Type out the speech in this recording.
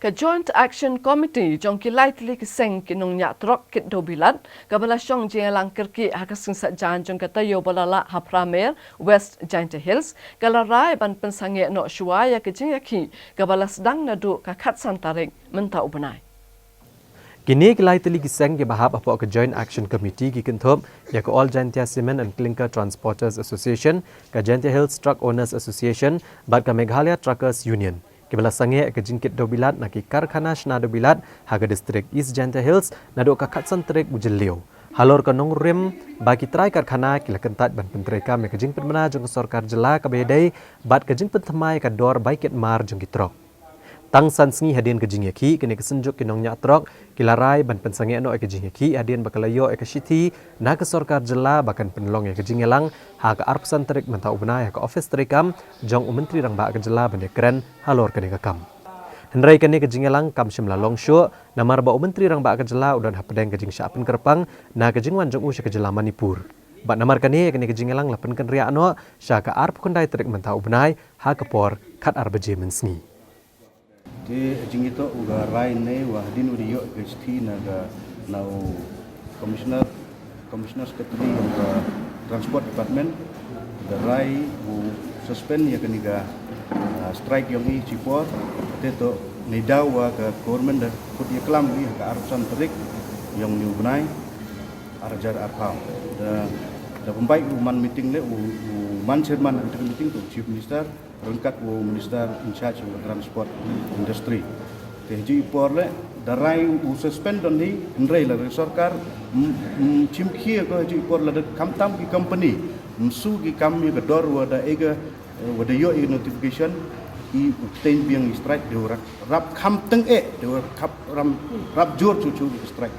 Ka Joint Action Committee jong kilai tili kiseng kinong nya trok kit Dewbilat kabala syong jelang kerki hakasing sajan jong kata yo balala hapramer West Jaintia Hills kalarai ban pensange no shuaya kejingaki kabala sedang nadu kakat santarik mentau benai. Kini kilai tili kiseng ke bahab apa ke Joint Action Committee ki kenthop ya ke All Jaintia Cement and Clinker Transporters Association, ke Jaintia Hills Truck Owners Association, bat ke Meghalaya Truckers Union. Kibala sange ke jingkit Dewbilat naki Karkhana shna Dewbilat haga distrik East Jaintia Hills nado ka katsan trek Bujelio. Halor ka nong rim bagi trai Karkhana kila kentat ban pentreka me ke jing penmana jong sorkar jela ka bedai bat ke jing penthamai ka dor baiket mar jong kitrok. Tang san sngi hadin ke jing yaki kini kesenjuk kinong nya trok kilarai ban pensange no ke jing yaki hadin bakalayo ke shiti na ke sorkar jela bakan penlong ya ke jing elang ha ka arpsan trek mentau benai ha ka office trekam jong menteri rang ba ke jela ban keren halor ke kam. Hendrai kene ke jing elang kam shimla long shu namar ba menteri rang ba ke jela udan ha pedeng ke jing syapin kerpang na ke jing wan jong usha ke jela Manipur. Bat namar kene ke jing elang lapen kan ria no sha ka arp kondai trek mentau benai ha ke por kat arbeje mensni. Ke jingito uga rai ne wa din uriyo gesti naga nau commissioner secretary of transport department the rai u suspend ya keniga strike yang i cipor teto nidau wa ke government da kut iklam ni ka arusan terik yang ni bunai arjar arpam da pembai man meeting le man chairman meeting tu chief minister rangkat minister in charge of transport industry teji porle darai suspend on ni ndrai la sarkar chimkhie ko ji porle da kamtam ki company msu ki kam ye dor wada ega wada yo notification I obtain biang strike de rap kam teng de kap ram rap jor chu strike